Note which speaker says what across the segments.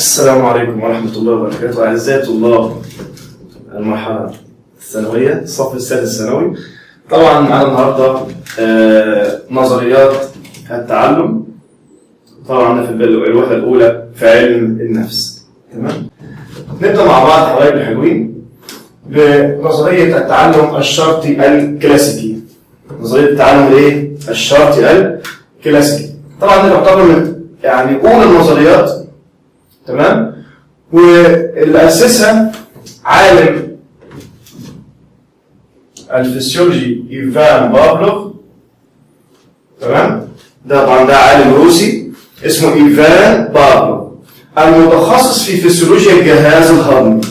Speaker 1: السلام عليكم ورحمة الله وبركاته. أعزائي طلاب المرحلة الثانوية الصف السادس ثانوي. طبعا معانا النهارده نظريات التعلم. طبعا في الوحدة الأولى في علم النفس. تمام؟ نبدأ مع بعض حبايبي الحلوين بنظرية التعلم الشرطي الكلاسيكي. نظرية التعلم الايه؟ الشرطي الكلاسيكي. طبعا دي تعتبر من أولى النظريات. تمام؟ واللي أسسها عالم الفسيولوجي إيفان بافلوف. تمام؟ ده طبعا ده عالم روسي اسمه إيفان بافلوف، المتخصص في فسيولوجيا الجهاز الهضمي.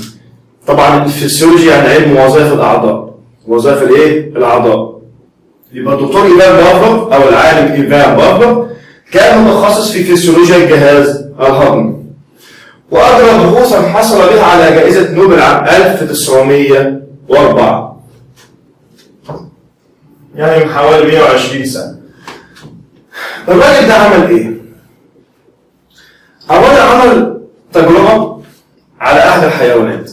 Speaker 1: طبعا الفسيولوجيا يعني علم وظائف الأعضاء، وظائف الايه؟ الأعضاء. يبقى الدكتور إيفان بافلوف أو العالم إيفان بافلوف كان متخصص في فسيولوجيا الجهاز الهضمي، وأجرى بحوثا حصل بها على جائزة نوبل عام 1904، يعني من حوالي 120 سنة. الراجل ده عمل إيه؟ أولا عمل تجربة على أحد الحيوانات.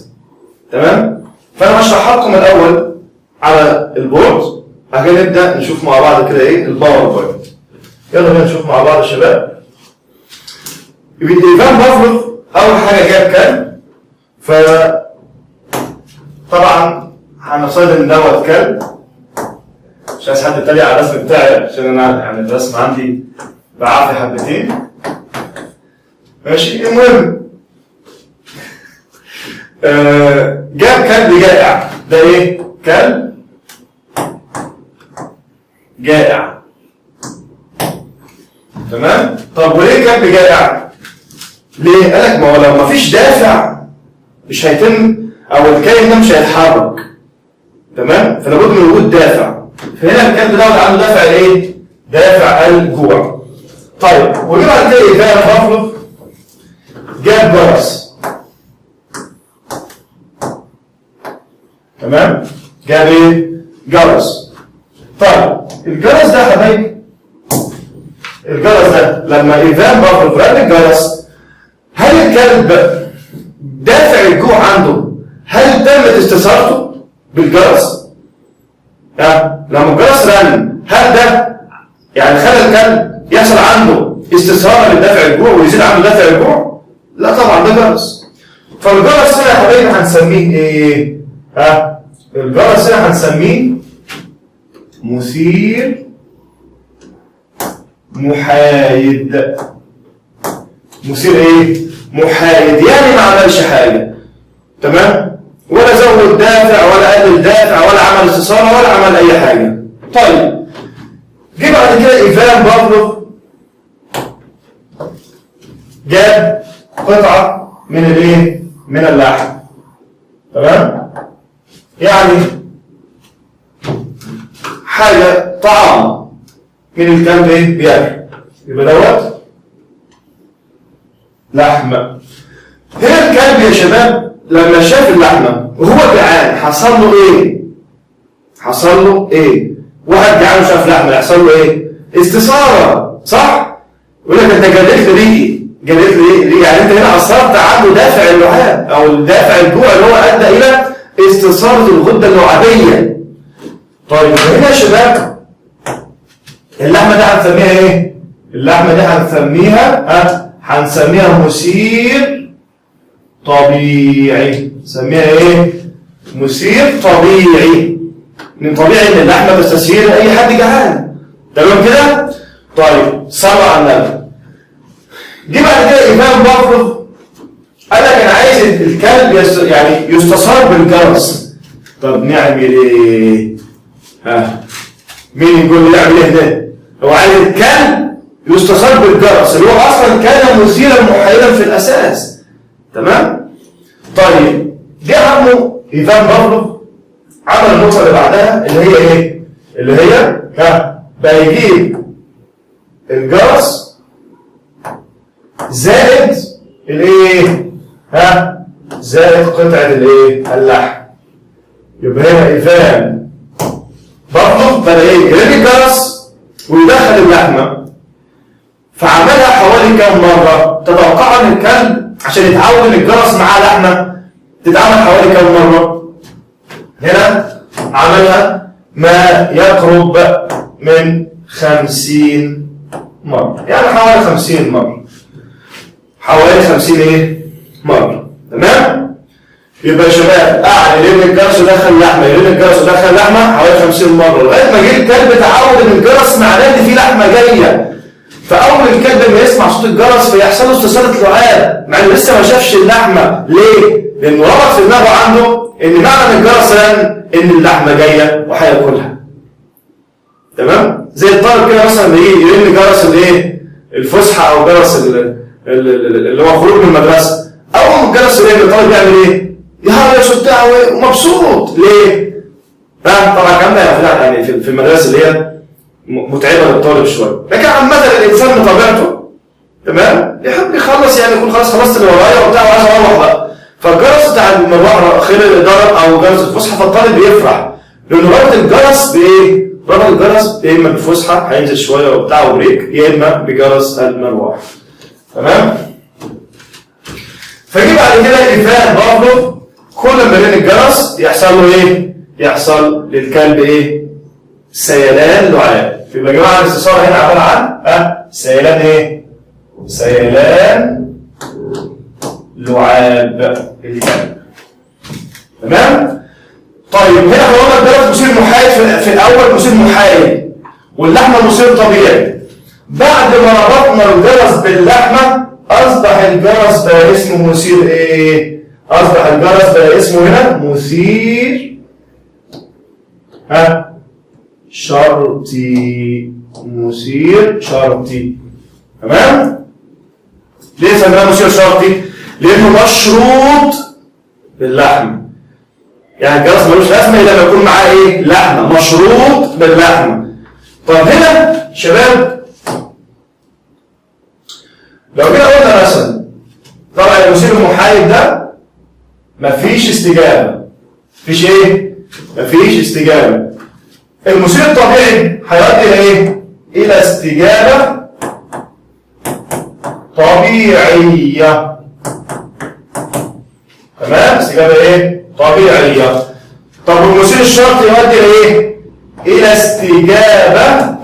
Speaker 1: تمام؟ فأنا هشرحها لكم الأول على البورد، بعد كده نبدأ نشوف مع بعض كده إيه الباوربوينت. يلا بينا نشوف مع بعض يا شباب. يبقى إيفان بافلوف أول حاجة جاب كلب، طبعا هنفترض إن دوت كلب، مش عايز حد يتريق على الرسم بتاعي عشان أنا يعني الرسم عندي بعافية حبتين. ماشي؟ المهم جاب كلب جائع. ده إيه؟ كلب جائع. تمام؟ طب وليه كلب جائع؟ ليه؟ قال لك ما هو لو مفيش دافع مش هيتم، او الكائن ده مش هيتحرك. تمام؟ فلا بد من وجود دافع. فهنا الكلب ده عنده دافع ايه؟ دافع الجوع. طيب وجه بعد كده إيفان بافلوف جاب جرس. تمام؟ جاب ايه؟ جرس. طيب الجرس ده يا حبايبي، الجرس ده لما إيفان بافلوف رن الجرس، هل الكلب دافع الجوع عنده هل تمت استثارته بالجرس؟ لما الجرس رن هل ده يعني خلى الكلب يحصل عنده استثارة لدافع الجوع ويزيد عنده دافع الجوع؟ لا طبعا، ده جرس. فالجرس هنا يا حبايبي هنسميه ايه؟ الجرس هنا هنسميه مثير محايد. مثير ايه؟ محايد، يعني ما عملش حاجه. تمام؟ ولا زود دافع ولا قلل دافع ولا عمل استثاره ولا عمل اي حاجه. طيب جه بعد كده إيفان بافلوف جاب قطعه من الايه؟ من اللحم. تمام؟ يعني حاجه طعام من الكلب ايه؟ بياكل. يبقى دوت لحمة. هنا الكلب يا شباب لما شاف اللحمة وهو جعان حصل له ايه؟ حصل له ايه؟ واحد جعان وشاف لحمة يحصل له ايه؟ استثارة، صح؟ يقول لك انت جريت لي ريقي، جريت لي ريقي، يعني انت هنا اثرت عنده دافع اللعاب او دافع الجوع اللي هو ادى الى استثارة الغدة اللعابية. طيب هنا يا شباب اللحمة دي هنسميها ايه؟ اللحمة دي هنسميها مثير طبيعي. نسميها ايه؟ مثير طبيعي. من طبيعي ان اللحمه بتستثير اي حد جعان. تمام كده؟ طيب صلوا على النبي. جه بعد كده إيفان بافلوف قال لك انا عايز الكلب يعني يستثار بالجرس. طب نعمل ايه؟ مين يقول لي نعمل ايه ده؟ هو عايز الكلب يستثار بالجرس اللي هو اصلا كان مثيرا محايدا في الاساس. تمام؟ طيب جه عمه إيفان بافلوف عمل النقطه اللي بعدها اللي هي ايه؟ اللي هي بقى يجيب الجرس زائد الايه؟ زائد قطعه الايه؟ اللحم. يبقى هنا إيفان بافلوف بقى ايه؟ يرمي الجرس ويدخل اللحمه. فعملها حوالي كم مرة؟ تتوقع ان الكلب عشان يتعود ان الجرس معاه لحمه تتعمل حوالي كم مره؟ هنا عملها ما يقرب من 50 مره، يعني حوالي 50 مره، حوالي 50 ايه؟ مره. تمام؟ يبقى يا شباب قعد يرن الجرس ودخل لحمه، يرن الجرس ودخل لحمه حوالي 50 مره، لغايه ما جه الكلب تعود ان الجرس معناه ان في لحمه جايه. فاول الكلب لما يسمع صوت الجرس فيحصل له استثاره لعاب، مع انه لسه ما شافش اللحمه. ليه؟ لانه ربط في دماغه عنده ان معنى ان الجرس ان اللحمه جايه وهياكلها. تمام؟ زي الطالب كده مثلا اللي يرن جرس الايه؟ الفسحه او جرس اللي هو خروج من المدرسه. اول ما الجرس يرن الطالب يعمل ايه؟ يهرش وبتاع ومبسوط. ليه؟ طبعا الكلام ده يعني في المدارس اللي هي متعبه للطالب شويه، لكن عامه الانسان بطبيعته تمام يحب يخلص، يعني يكون خلاص خلصت اللي ورايا وبتاع وعايز اروح بقى. فالجرس بتاع المروح خير الاداره او جرس الفسحه، فالطالب بيفرح لانه ربط الجرس بايه؟ ربط الجرس يا اما بالفسحه هينزل شويه وبتاع وبريك، يا اما بجرس المروح. تمام؟ فجي بعد كده ايفان بافلوف كل ما يرن الجرس يحصل له ايه؟ يحصل للكلب ايه؟ سيلان لعاب. يبقى يا جماعه الاستثاره هنا عباره عن سيلان ايه؟ سيلان لعاب الكلب. تمام؟ طيب هنا احنا قلنا الجرس مثير محايد في الاول، مثير محايد واللحمه مثير طبيعي. بعد ما ربطنا الجرس باللحمه اصبح الجرس بقى اسمه مثير ايه؟ اصبح الجرس بقى اسمه هنا مثير شرطي. مثير شرطي. تمام؟ ليه سميناه مثير شرطي؟ لانه مشروط باللحمه. يعني الجرس ملوش لازمه الا لما يكون معاه ايه؟ لحمه، مشروط باللحمه. طب هنا شباب لو جينا قلنا مثلا طبعا المثير المحايد ده مفيش استجابه. مفيش ايه؟ مفيش استجابه. المثير الطبيعي هيؤدي الى ايه؟ الى استجابه طبيعيه. تمام؟ استجابه ايه؟ طبيعيه. طب المثير الشرطي يؤدي الى ايه؟ الى استجابه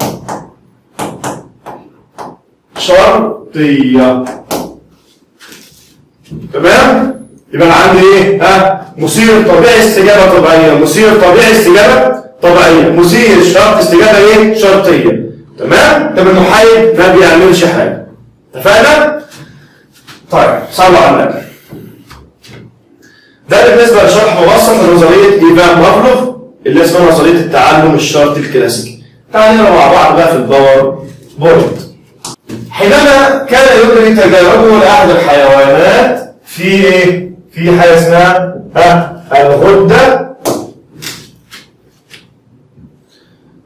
Speaker 1: شرطيه. تمام؟ يبقى انا عندي ايه؟ مثير طبيعي استجابه طبيعيه، مثير طبيعي استجابه طبيعيه، مثير شرط استجابه ايه؟ شرطيه. تمام؟ طب المحايد ما بيعملش حاجه. اتفقنا؟ طيب صلوا على النبي. ده بالنسبه لشرح مبسط لنظريه ايفان بافلوف اللي اسمها نظريه التعلم الشرطي الكلاسيكي. تعالوا نقرا مع بعض بقى في الباور بوينت. حينما كان يجري تجاربه لاحد الحيوانات في ايه؟ في حاجه اسمها الغده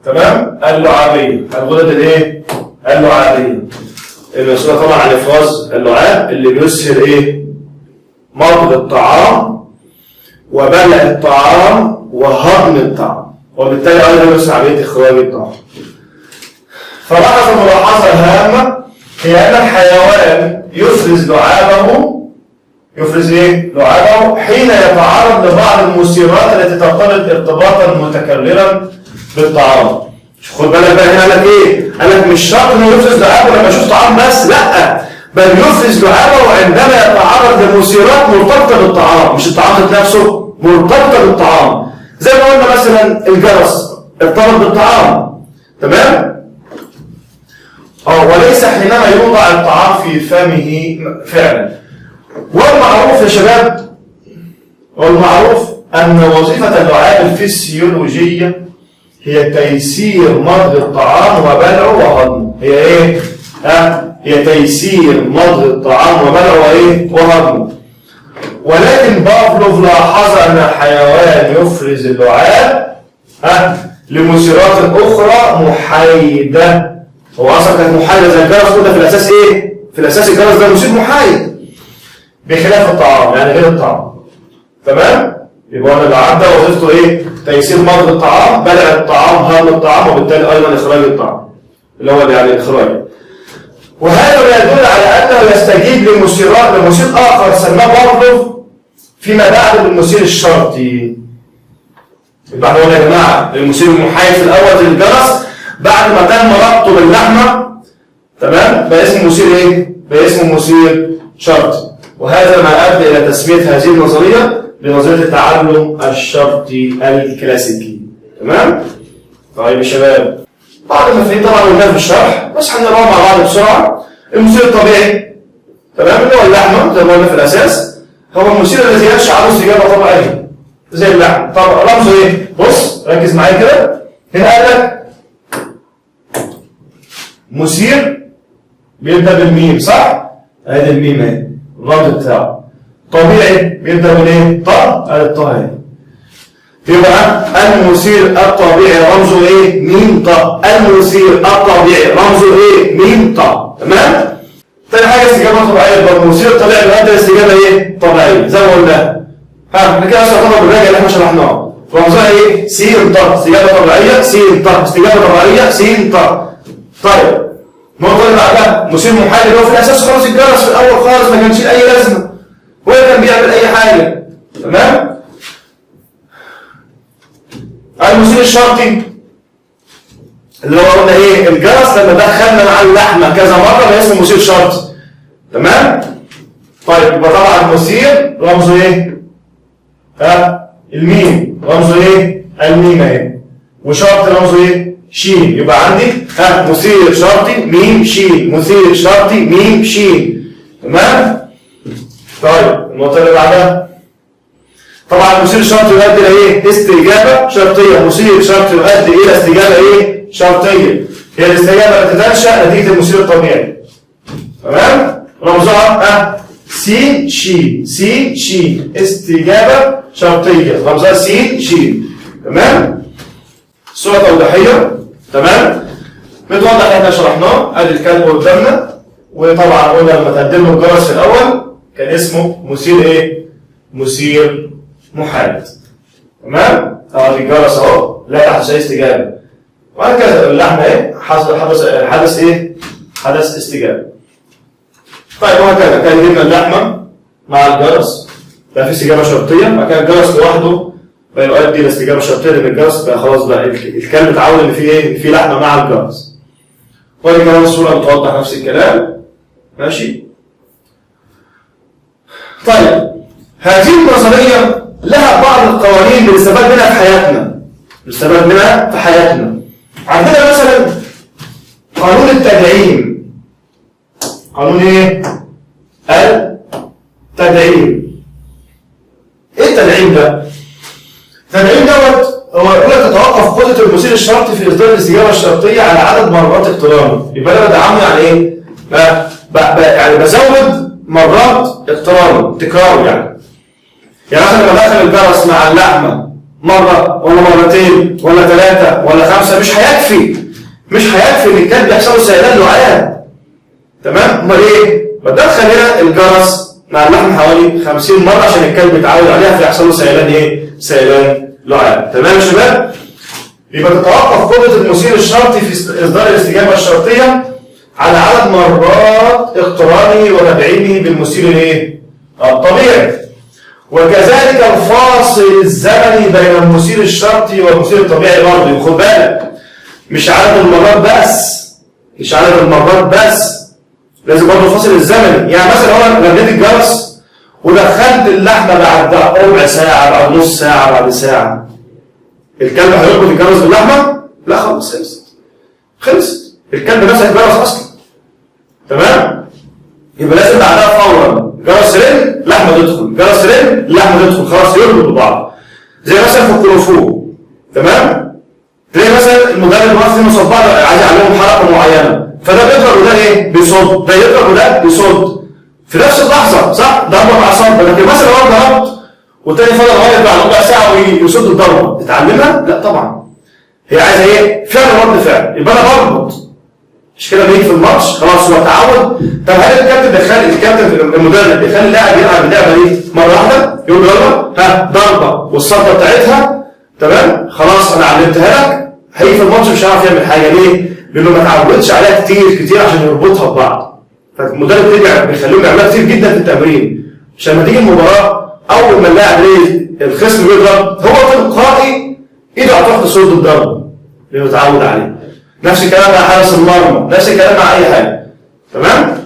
Speaker 1: تمام؟ اللعابيه. الغدد الايه؟ اللعابيه المسؤوله طبعا عن افراز اللعاب اللي بيسهل ايه؟ مضغ الطعام وبلع الطعام وهضم الطعام، وبالتالي ايضا يسهل عمليه اخراج الطعام. فلاحظ ملاحظه هامه هي ان الحيوان يفرز لعابه، يفرز ايه؟ لعابه حين يتعرض لبعض المثيرات التي ترتبط ارتباطا متكررا بالطعام. خد بالك بقى هنا قال لك ايه؟ قال لك مش شرط انه يفرز لعابه لما يشوف طعام بس، لا، بل يفرز لعابه عندما يتعرض لمثيرات مرتبطه بالطعام، مش الطعام ذات نفسه، مرتبطه بالطعام. زي ما قلنا مثلا الجرس ارتبط بالطعام. تمام؟ وليس حينما يوضع الطعام في فمه فعلا. والمعروف يا شباب، والمعروف أن وظيفة اللعاب الفسيولوجية هي تيسير مضغ الطعام وبلعه وهضمه. هي ايه؟ هي تيسير مضغ الطعام وبلعه وايه؟ وهضمه. ولكن بافلوف لاحظ أن الحيوان يفرز اللعاب لمثيرات أخرى محايدة. هو اصلا كانت محايده زي الجرس، قلنا في الاساس ايه؟ في الاساس الجرس ده مثير محايد بخلاف الطعام، يعني غير الطعام. تمام؟ يبقى انا اللعاب ده وظيفته ايه؟ تيسير مضغ الطعام، بلع الطعام، هضم الطعام، وبالتالي ايضا اخراج الطعام اللي هو يعني الاخراج. وهذا ما يدل على أنه يستجيب لمثير آخر سماه بافلوف فيما بعد بالمثير الشرطي. يبقى احنا قلنا يا جماعة المثير المحايد في الأول زي الجرس، بعد ما تم ربطه باللحمة تمام بقى اسمه مثير إيه؟ بقى اسمه مثير شرطي. وهذا ما أدى إلى تسمية هذه النظرية بنظرية التعلم الشرطي الكلاسيكي. تمام؟ طيب يا شباب، بعد ما فهمت طبعا قلنا في الشرح بس هنقراها مع بعض بسرعة. المثير الطبيعي تمام اللي هو اللحمة زي ما قلنا في الأساس، هو المثير الذي ينشأ عنه استجابة طبيعية زي اللحم. طب رمزه إيه؟ بص ركز معايا كده، هنا قال لك مثير بيبدأ بالميم صح؟ ادي الميم اهي الرمز بتاعه. طبيعي بيبدأ بالايه؟ طه، ادي الطه اهي. يبقى المثير الطبيعي رمزه ايه؟ ميم طه. المثير الطبيعي رمزه ايه؟ ميم طه. تمام؟ تاني حاجة استجابة طبيعية، يبقى المثير الطبيعي بيؤدي استجابة ايه؟ طبيعية زي ما قلنا. احنا كده اصلا طبعا بالراجع اللي احنا شرحناه. رمزها ايه؟ س طه استجابة طبيعية، س طه استجابة طبيعية، س طه. طيب النقطة اللي بعدها مثير محايد اللي هو في الأساس خالص الجرس في الأول خالص ما كانش له أي لازمة ولا كان بيعمل أي حاجة. تمام؟ المثير الشرطي اللي هو قلنا إيه؟ الجرس لما دخلنا مع اللحمة كذا مرة بقى اسمه مثير شرطي. تمام؟ طيب يبقى طبعا المثير رمزه إيه؟ الميم رمزه إيه؟ الميم أهي. وشرط رمزه إيه؟ شين. يبقى عندي مثير شرطي ميم شين، مثير شرطي ميم شين. تمام؟ طيب النقطة اللي بعدها طبعا المثير الشرطي يؤدي إلى إيه؟ استجابة شرطية. مثير شرطي يؤدي إلى استجابة إيه؟ شرطية. هي الاستجابة التي تنشأ نتيجة المثير الطبيعي. تمام؟ رمزها س شين، س شين استجابة شرطية رمزها س شين. تمام؟ صورة توضيحية. تمام؟ بتوضح اللي احنا شرحناه، ادي الكلب قدامنا، وطبعا قلنا لما تقدم له الجرس في الاول كان اسمه مثير ايه؟ مثير محايد. تمام؟ ادي الجرس اهو لا تحدث اي استجابة. وهكذا اللحمة ايه؟ حدث ايه؟ حدث استجابة. طيب وهكذا كان جبنا اللحمة مع الجرس بقى في استجابة شرطية، بعد كده الجرس لوحده فيؤدي الى استجابه شرطيه لان الجرس بقى خلاص بقى الكلب اتعود ان في ايه؟ في لحمه مع الجرس. ودي كمان الصوره بتوضح نفس الكلام. ماشي؟ طيب هذه النظريه لها بعض القوانين بنستفاد منها في حياتنا. بنستفاد منها في حياتنا. عندنا مثلا قانون التدعيم. قانون ايه؟ التدعيم. ايه التدعيم ده؟ التدعيم دوت هو يقول لك تتوقف قدرة المثير الشرطي في إصدار الاستجابة الشرطية على عدد مرات اقترانه. يبقى أنا بدعمه يعني إيه؟ يعني بزود مرات اقترانه، تكراره يعني. يعني مثلا لما دخل الجرس مع اللحمة مرة ولا مرتين ولا ثلاثة ولا خمسة مش هيكفي. مش هيكفي إن الكلب يحصل له سيلان لعاب. تمام؟ أمال إيه؟ بدخل هنا الجرس مع اللحم حوالي 50 مرة عشان الكلب يتعود عليها فيحصل له سيلان ايه؟ سيلان لعاب. تمام يا شباب؟ يبقى تتوقف قدرة المثير الشرطي في إصدار الاستجابة الشرطية على عدد مرات اقترانه وتدعيمه بالمثير الايه؟ الطبيعي. وكذلك الفاصل الزمني بين المثير الشرطي والمثير الطبيعي برضه. خد بالك مش عدد المرات بس. مش عدد المرات بس. لازم برضه الفاصل الزمني. يعني مثلا هو رنيت الجرس ودخلت اللحمه بعد ربع ساعه بعد نص ساعه بعد ساعه. الكلب هيربط الجرس باللحمه؟ لا خلاص خلصت. الكلب مسك الجرس اصلا. تمام؟ يبقى لازم بعدها فورا جرس رن لحمه تدخل، جرس رن لحمه تدخل، خلاص يربطوا ببعض. زي مثلا في الكونغ. تمام؟ تلاقي مثلا المدرب واقف في مصباح عايز يعلمهم حركه معينه، فده بيضرب وده ايه؟ بيصد، ده يضرب وده بيصد في نفس اللحظه، صح؟ ضربه مع صد. لكن مثلا هو ضربت والتاني فضل واقف بعد ربع ساعه ويصد الضربه، تتعلمها؟ لا طبعا. هي عايزه ايه؟ فعل رد فعل، يبقى انا بربط. مش كده بيجي في الماتش خلاص هو تعود. طب هل الكابتن المدرب بيخلي اللاعب يلعب اللعبه دي مره واحده؟ يقول له يلا ضربه والصده بتاعتها تمام؟ خلاص انا علمتها لك. هيجي في الماتش مش هيعرف يعمل حاجه. ليه؟ لانه ما اتعودش عليها كتير عشان يربطها ببعض. فالمدرب بيخليهم يعملها كتير جدا في التمرين، عشان لما تيجي المباراه اول ما اللاعب الخصم بيضرب هو تلقائي ايده هتروح تصد الضرب اللي متعود عليه. نفس الكلام مع حارس المرمى، نفس الكلام مع اي حاجه. تمام؟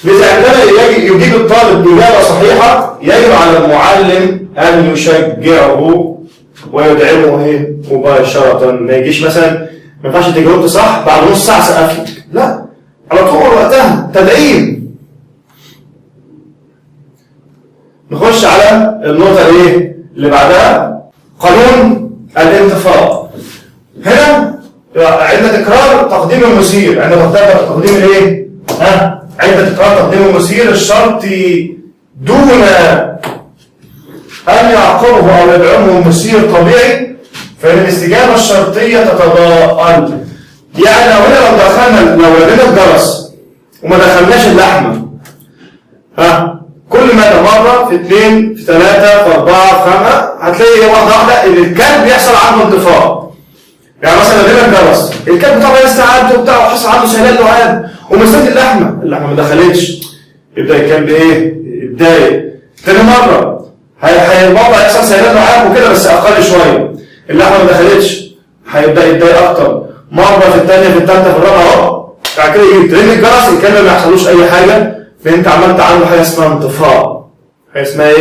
Speaker 1: لذا عندما يجيب الطالب اجابه صحيحه يجب على المعلم ان يشجعه ويدعمه مباشره. ما يجيش مثلا ما ينفعش انت جاوبت صح بعد نص ساعه سقف لك، لا، على طول وقتها تدعيم. نخش على النقطه اللي بعدها، قانون الانتفاض. هنا عند تكرار تقديم المثير، عند تقديم عند تكرار تقديم المثير الشرط دون أن يعقبه أو يدعمه مثير طبيعي، فإن الاستجابة الشرطية تتضاءل. يعني لو لقينا الجرس وما دخلناش اللحمة، كل ما مرة في 2 في 3 في 4 في 5 هتلاقي واحدة إن الكلب يحصل عنده انتفاض. يعني مثلا لقينا الجرس، الكلب طبعا استعد وبتاع وحصل عنده سهلان لعاب ومستني اللحمة ما دخلتش، يبدأ الكلب يتضايق. تاني مرة برضه هيحصل سهلان لعاب وكده بس أقل شوية، اللحمة ما دخلتش، هيبدأ يتضايق أكتر. مرة في الثانية في الثالثة في الرابعة بعد كده يجي ترن الجرس، الكلب ما يحصلوش أي حاجة، فأنت عملت عنده حاجة اسمها انتفاض. حاجة اسمها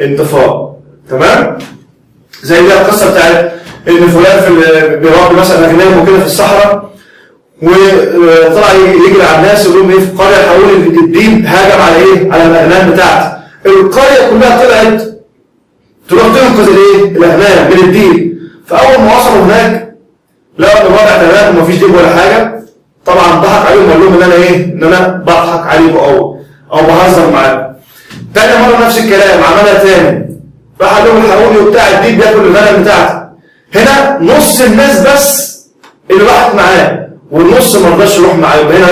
Speaker 1: انتفاض. تمام؟ زي دي القصة بتاعت إن فلان بيربي مثلا أغنام وكده في الصحراء، وطلع يجري على الناس يقول لهم في القرية حول الديب هاجم على على الأغنام بتاعتي. القرية كلها طلعت تروح تنقذ الأغنام من الديب. فأول ما وصلوا هناك لقوا إن الوضع تمام ومفيش ديب ولا حاجة. طبعا ضحك عليهم وقال لهم إن أنا بضحك عليكم أو بهزر معاكم. تاني مرة نفس الكلام عملها تاني، راح قال لهم الحقوني وبتاع الديب بياكل الغنم بتاعتي. هنا نص الناس بس اللي راحت معاه والنص ما رضاش يروح معاه، يبقى هنا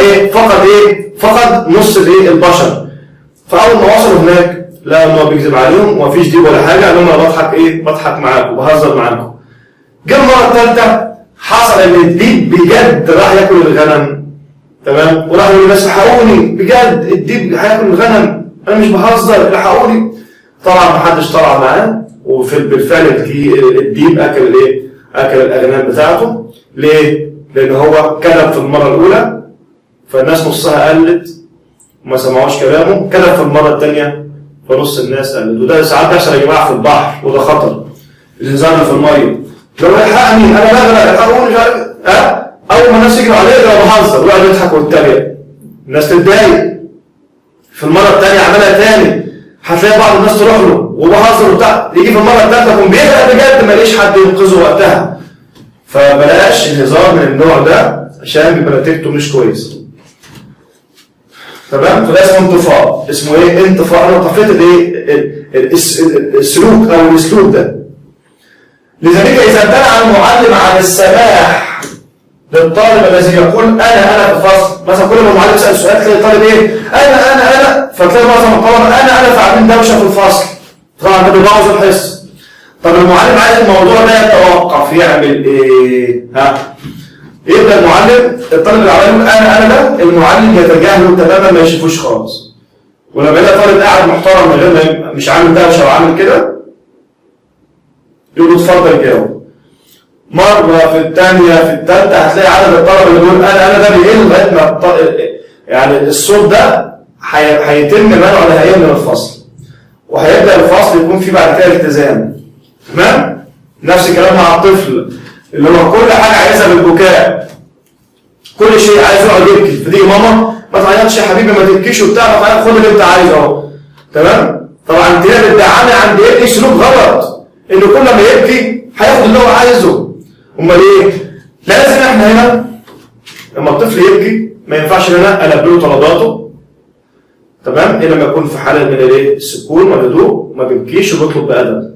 Speaker 1: فقد نص البشر. فاول ما وصلوا هناك لقوا ان هو بيكذب عليهم ومفيش ديب ولا حاجه، قال لهم انا بضحك معاكم وبهزر معاكم. جه المره الثالثه حصل ان الديب بجد راح ياكل الغنم. تمام؟ وراح يقول للناس الحقوني بجد الديب هياكل الغنم، انا مش بهزر الحقوني. طبعا محدش طلع معاه، وبالفعل الديب اكل الاغنام بتاعته. ليه؟ لان هو كذب في المره الاولى فالناس نصها قلت وما سمعوش كلامه، كذب في المره الثانيه فنص الناس قلت. وده ساعات بيحصل يا جماعه في البحر، وده خطر. الانسان في الميه لو الحقني انا بغرق الحقوني مش عارف اول ما الناس يجروا عليه يبقى بهزر ويقعد يضحك ويتريق، الناس تتضايق. في المره الثانيه عملها ثاني، هتلاقي بعض الناس تروح له وبهزر وبتاع، يجي في المره الثالثه يكون بيغرق بجد ما لقيش حد ينقذه وقتها. فبلاش الهزار من النوع ده عشان بيبقى نتيجته مش كويس. تمام؟ فده اسمه انتفاض. اسمه انتفاض. انا طفيت السلوك او الاسلوب ده. لذلك اذا امتنع المعلم عن السماح للطالب الذي يقول انا في الفصل، مثلا كل ما المعلم يسال سؤال تلاقي الطالب انا فتلاقي معظم الطلبه انا فعاملين دوشه في الفصل، طبعا ده بيبوظ الحصه. طب المعلم عايز الموضوع ده يتوقف، يعمل ايه؟ يبدا المعلم الطالب اللي عمال يقول انا ده المعلم يتجاهله تماما ما يشوفوش خالص. ولما يلاقي طالب قاعد محترم من غير مش عامل دوشه وعامل كده يقول له اتفضل جاوب. مره في الثانيه في الثالثه هتلاقي عدد الطلبه اللي بيقول انا ده بيقل لغايه ما يعني الصوت ده هيتم منعه نهائيا من الفصل، وهيبدا الفصل يكون فيه بعد كده التزام. تمام؟ نفس الكلام مع الطفل اللي هو كل حاجه عايزها بالبكاء، كل شيء عايز يقعد يبكي، فتيجي ماما ما تعيطش يا حبيبي ما تبكيش وبتاع، ما تعيط خد اللي انت عايزه اهو. تمام؟ طبعا انت هنا بتدعمي عند ابني سلوك غلط، انه كل ما يبكي هياخد اللي هو عايزه. امال ايه؟ لازم احنا هنا لما الطفل يبكي ما ينفعش ان انا البي له طلباته. تمام؟ الا لما يكون في حاله من السكون والهدوء، ما بيبكيش وبيطلب بادب.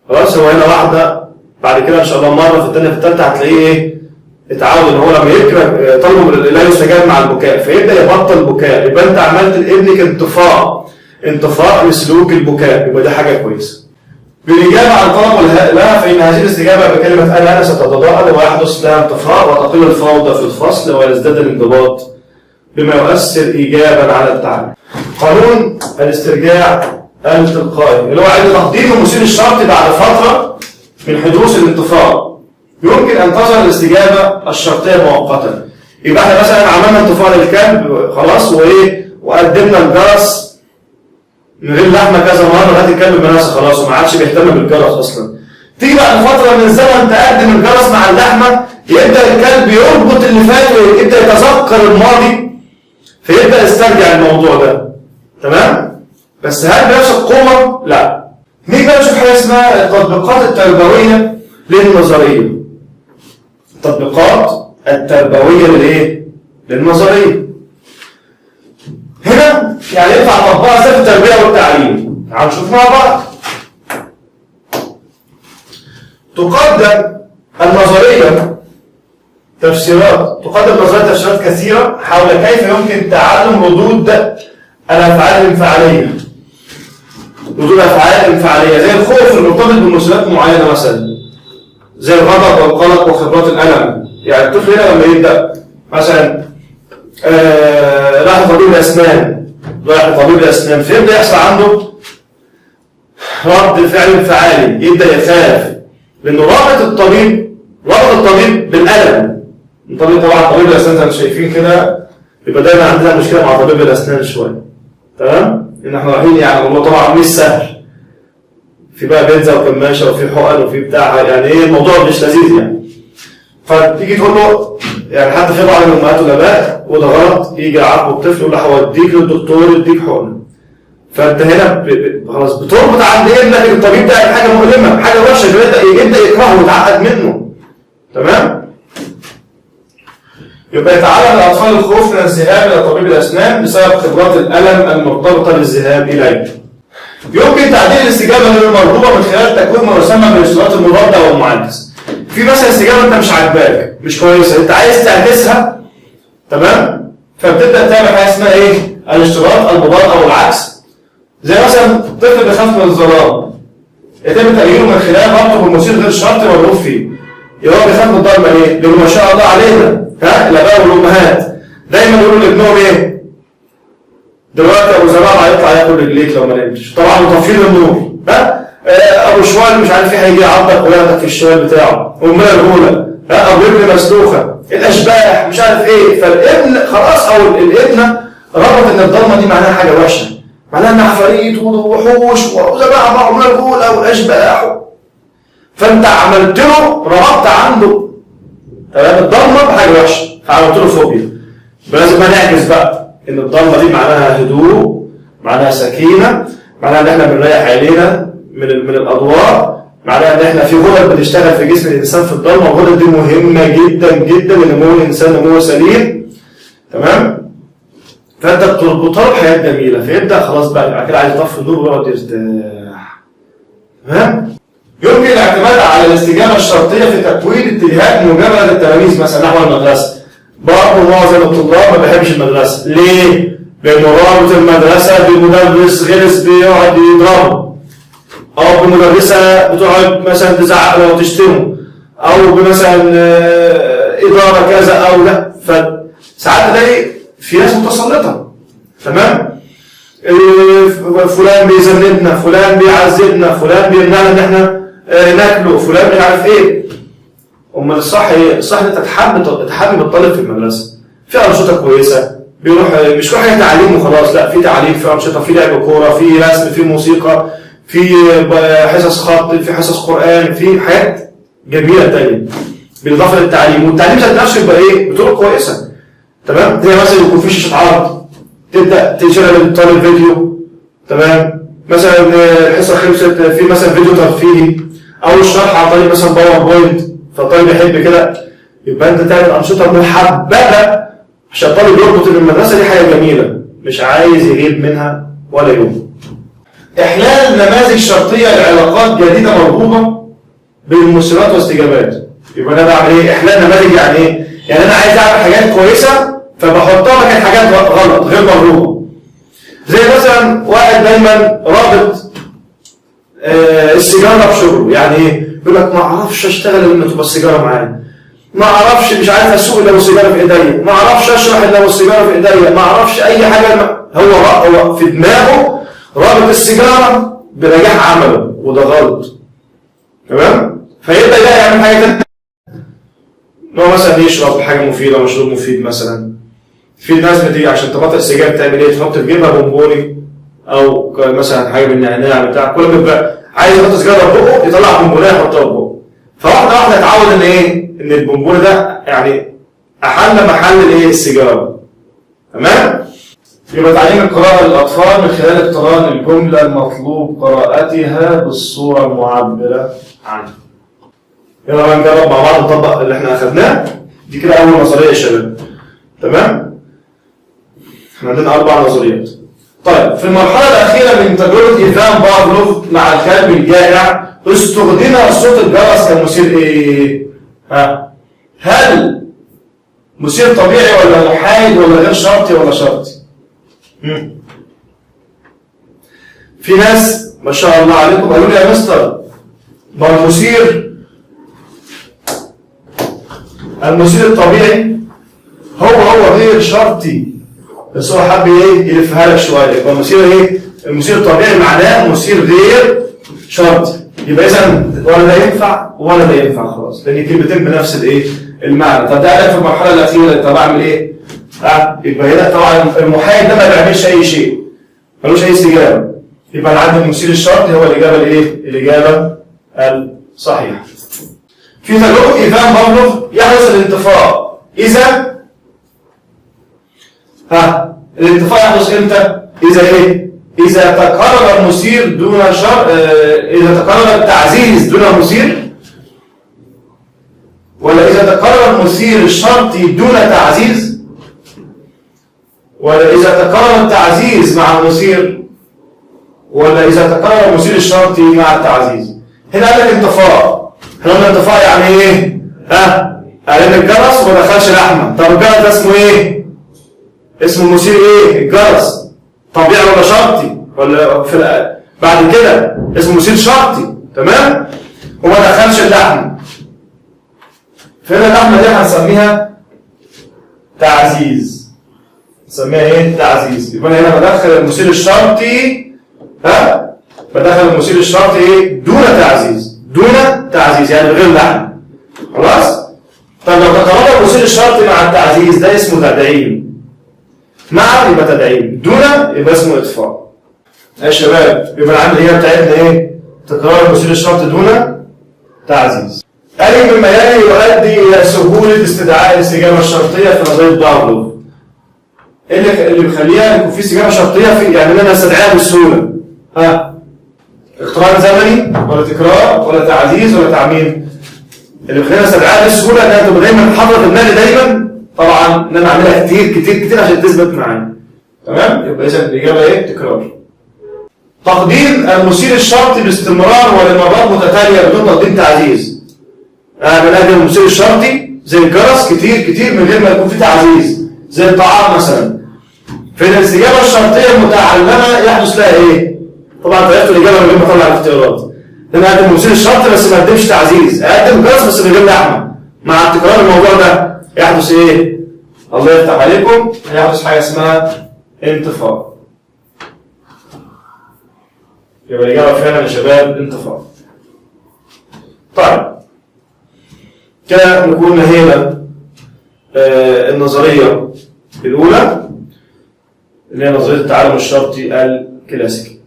Speaker 1: خلاص؟ هو هنا واحده بعد كده ان شاء الله مره في الثانيه في الثالثه هتلاقيه اتعود ان هو لما يبكي طلبه لا يستجاب مع البكاء، فيبدا يبطل البكاء. يبقى انت عملت لابنك انطفاء لسلوك البكاء، يبقى ده حاجه كويسه. بالاجابه عن طلب لها، فان هذه الاستجابه بكلمه انا ستتضاءل ويحدث لها انطفاء وتقل الفوضى في الفصل ويزداد الانضباط بما يؤثر إيجابا على التعلم. قانون الاسترجاع التلقائي اللي هو عند تقديم المثير الشرطي بعد فترة من حدوث الانتفاض يمكن أن تظهر الاستجابة الشرطية مؤقتا. يبقى احنا مثلا عملنا انتفاض للكلب خلاص وقدمنا الجرس من غير لحمة كذا مرة لغاية الكلب مناسة خلاص وما عادش بيهتم بالجرس أصلا. تيجي بعد فترة من الزمن تقدم الجرس مع اللحمة يبدأ الكلب يربط اللي فات ويبدأ يتذكر الماضي فيبدأ يسترجع الموضوع ده. تمام؟ بس هل بنفس القوة؟ لا. نيجي بقى نشوف حاجة اسمها التطبيقات التربوية للنظرية. التطبيقات التربوية للإيه؟ للنظرية. هنا يعني ينفع نطبقها ازاي في التربية والتعليم. تعالوا نشوف مع بعض. تقدم النظرية تفسيرات كثيرة حول كيف يمكن تعلم ردود الأفعال الانفعالية. ردود الأفعال الانفعالية زي الخوف المرتبط بمسؤوليات معينة مثلا زي الغضب والقلق وخبرات الألم. يعني الطفل هنا لما يبدأ مثلا راح طبيب الأسنان فيبدأ يحصل عنده رد فعل انفعالي يبدأ يخاف لأنه رابط الطبيب بالألم. طبعا طبيب الأسنان زي ما شايفين كده يبقى دايما عندنا مشكلة مع طبيب الأسنان شوية. تمام؟ إن احنا رايحين يعني الموضوع طبعا مش سهل. في بقى بنزة وكماشة وفي حقن وفي بتاع يعني ايه الموضوع مش لذيذ يعني. فتيجي تقول له يعني حتى في بعض الأمهات والآباء وده غلط يجي يعاقبوا الطفل يقول له هوديك للدكتور يديك حقن. فأنت هنا خلاص بتربط عند ابنك الطبيب ده حاجة مؤلمة حاجة وحشة يبدأ يكرهه ويتعقد منه. تمام؟ يبقى يتعلم الأطفال الخوف من الذهاب إلى طبيب الأسنان بسبب خبرات الألم المرتبطة بالذهاب إليه. يمكن تعديل الاستجابة للمرغوبة من خلال تكوين ما يسمى بالاشتراط المضاد أو المعاكس. في مثلا استجابة أنت مش عاجباك مش كويسة أنت عايز تعكسها. تمام؟ فبتبدأ تعمل حاجة اسمها إيه؟ الاشتراط المضاد أو العكس. زي مثلا طفل بيخاف من الظلام يتم تغييره من خلال ربطه بالمثير غير شرطي مرغوب فيه. يبقى هو بيخاف من الضلمة ليه؟ لأنه ما شاء الله علينا الآباء والأمهات دايما يقولوا لابنهم إيه؟ دلوقتي أبو زرار هيطلع ياكل رجليك لو ما نمتش. طبعا مطفين النور. أبو شوال مش عارف إيه هيجي يعضك وياخدك في الشوال بتاعه. أمنا الأولى أبو ابن مسلوخة الأشباح مش عارف إيه. فالابن خلاص أو الابنة ربط إن الضلمة دي معناها حاجة وحشة. معناها إن عفاريت ووحوش وزباع بقى أمنا الأولى والأشباح. فأنت عملت له ربطت عنده تمام الضلمة بحاجة وحشة فعملت له فوبيا. لازم نعكس بقى إن الضلمة دي معناها هدوء معناها سكينة معناها إن إحنا بنريح عينينا من الأضواء معناها إن إحنا في غدد بتشتغل في جسم الإنسان في الضلمة والغدد دي مهمة جدا جدا لنمو الإنسان نمو سليم. تمام؟ فأنت بتربطها بحاجات جميلة فيبدأ خلاص بقى كده عايز يطفي النور ويقعد يرتاح. تمام؟ يمكن الاعتماد على الاستجابة الشرطية في تكوين اتجاهات موجبة للتلاميذ مثلا نحو المدرسة. برضه معظم الطلاب ما بيحبش المدرسة. ليه؟ لأنه رابط المدرسة بمدرس غلس بيقعد يضربه أو بمدرسة بتقعد مثلا تزعق له وتشتمه أو بمثلا إدارة كذا أو لا. فساعات تلاقي في ناس متسلطة. تمام؟ فلان بيذنبنا فلان بيعذبنا فلان بيمنعنا إن إحنا ناكله فلان مش عارف إيه. أمال الصح إيه؟ الصح إن أنت تحبب الطالب في المدرسة. في أنشطة كويسة بيروح مش كل حاجة تعليم وخلاص لا في تعليم في أنشطة في لعب كورة في رسم في موسيقى في حصص خط في حصص قرآن في حاجات جميلة تانية بالإضافة للتعليم. والتعليم ذات نفسه يبقى إيه؟ بطرق كويسة. تمام؟ زي مثلا يكون في شاشة عرض تبدأ تشغل للطالب فيديو. تمام؟ مثلا الحصة خلصت في مثلا فيديو ترفيهي أو الشرح عن طريق مثلا باوربوينت فالطالب يحب كده يبقى أنت تعمل أنشطة محببة عشان الطالب يربط إن المدرسة دي حاجة جميلة مش عايز يغيب منها ولا يوم. إحلال نماذج شرطية لعلاقات جديدة مربوطة بالمؤثرات واستجابات. يبقى أنا بعمل إيه؟ إحلال نماذج يعني إيه؟ يعني أنا عايز أعمل حاجات كويسة فبحطها مكان حاجات غلط غير مرغوبة. زي مثلا واحد دايما رابط السيجارة بشغله. يعني إيه؟ يقول لك ما أعرفش أشتغل لما تبقى السيجارة معايا. ما اعرفش مش عارف اسوق الا والسيجاره في ايديا، ما اعرفش اشرح الا والسيجاره في ايديا، ما اعرفش اي حاجه. هو في دماغه رابط السيجاره بنجاح عمله، وده غلط. تمام؟ فيبدا بقى يعمل حاجه ثانيه، ان هو مثلا يشرب حاجه مفيده، مشروب مفيد مثلا. في ناس بتيجي عشان تبطل السجاير تعمل ايه؟ تحط في جيبها بونبوني او مثلا حاجه بالنعناع بتاع، كل ما يبقى عايز يحط سجاير في بقه يطلع بونبونيه يحطها في بقه. فواحده واحده اتعود ان ايه؟ ان البونبوني ده يعني احل محل الايه؟ السيجاره. تمام؟ يبقى تعليم القراءة للأطفال من خلال اقتران الجملة المطلوب قراءتها بالصورة المعبرة عنها. يلا بقى نجرب مع بعض نطبق اللي احنا أخذناه. دي كده أول نظرية يا شباب. تمام؟ احنا عندنا 4 نظريات. طيب في المرحلة الأخيرة من تجربة إيفان بافلوف مع الكلب الجائع استخدم صوت الجرس كمثير إيه؟ هل مثير طبيعي ولا محايد ولا غير شرطي ولا شرطي؟ في ناس ما شاء الله عليكم قالوا لي يا مستر ما المثير الطبيعي هو غير شرطي، بس هو حب ايه يلفها لك شويه. يبقى المثير ايه؟ المثير الطبيعي معناه مثير غير شرطي، يبقى اذا ولا ده ينفع ولا ده ينفع خلاص، لان الكلمتين بنفس الايه؟ المعنى. طب ده قالك في المرحله الاخيره طب اعمل ايه؟ يبقى هنا طبعا المحايد ده ما بيعملش اي شيء، ملوش اي استجابه. يبقى انا عندي المثير الشرطي هو الاجابه الايه؟ الاجابه الصحيحه. في تجربه ايفان بافلوف يحدث الانطفاء اذا الانطفاء يحدث امتى؟ اذا ايه؟ اذا تكرر المثير دون اذا تكرر التعزيز دون مثير، ولا اذا تكرر المثير الشرطي دون تعزيز، ولا إذا تكرر التعزيز مع المثير، ولا إذا تكرر المثير الشرطي مع التعزيز. هنا قال لك انطفاء. احنا قلنا انطفاء يعني ايه؟ قال ان الجرس ما دخلش لحمه. طب الجرس ده اسمه ايه؟ اسمه المثير ايه؟ الجرس. طبيعي ولا شرطي؟ ولا بعد كده اسمه مثير شرطي. تمام؟ وما دخلش اللحمه. فهنا اللحمه دي هنسميها تعزيز. نسميها ايه؟ تعزيز. يبقى هنا بدخل المثير الشرطي بدخل المثير الشرطي ايه؟ دون تعزيز. دون تعزيز يعني غير لحم. خلاص؟ طب لو تكرر المثير الشرطي مع التعزيز ده اسمه تدعيم. مع يبقى تدعيم، دون يبقى اسمه اطفاء. يا شباب يبقى العمل هي بتاعتنا ايه؟ تكرار المثير الشرطي دون تعزيز. أي مما يلي يؤدي إلى سهولة استدعاء الاستجابة الشرطية في نظرية بافلوف. اللي بيخليها يكون في استجابه شرطيه في يعني انا استدعيها بسهوله. اقتران زمني ولا تكرار ولا تعزيز ولا تعميم. اللي بيخلينا استدعيها بسهوله انها تبقى دايما حاضره في دماغي دايما، طبعا ان انا اعملها كتير كتير كتير عشان تثبت معايا. تمام؟ يبقى اذا الاجابه ايه؟ تكرار. تقديم المثير الشرطي باستمرار ولمرات متتاليه بدون تقديم تعزيز. بنقدم المثير الشرطي زي الجرس كتير كتير من غير ما يكون في تعزيز، زي الطعام مثلا. في الاستجابه الشرطيه المتعلمه يحدث لها ايه؟ طبعا عرفت الاجابه من غير ما اطلع الاختيارات. انا اقدم المثير الشرطي بس ما اقدمش تعزيز، اقدم جرس بس من غير لحمه. مع تكرار الموضوع ده يحدث ايه؟ الله يفتح عليكم، هيحدث حاجه اسمها انطفاء. يبقى الاجابه فعلا يا شباب انطفاء. طيب كده نكون نهينا النظريه الأولى اللي هي نظرية التعلم الشرطي الكلاسيكي.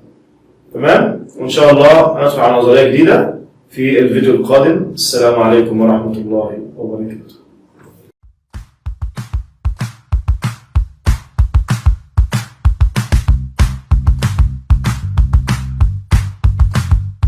Speaker 1: تمام؟ وإن شاء الله هندخل على نظرية جديدة في الفيديو القادم. السلام عليكم ورحمة الله وبركاته.